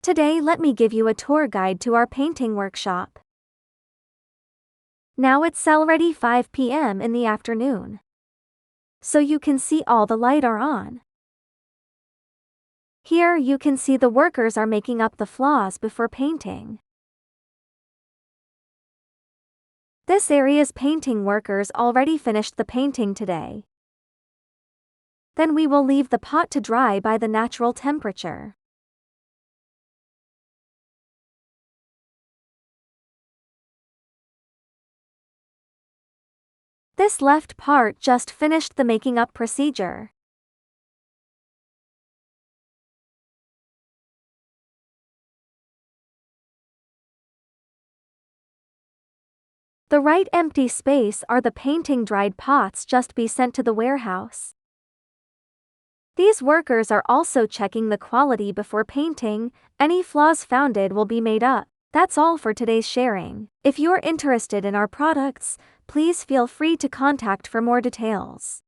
Today let me give you a tour guide to our painting workshop. Now it's already 5 p.m. in the afternoon. So you can see all the light are on. Here you can see the workers are making up the flaws before painting. This area's painting workers already finished the painting today. Then we will leave the pot to dry by the natural temperature. This left part just finished the making up procedure. The right empty space are the painting dried pots just be sent to the warehouse. These workers are also checking the quality before painting. Any flaws founded will be made up. That's all for today's sharing. If you're interested in our products, please feel free to contact for more details.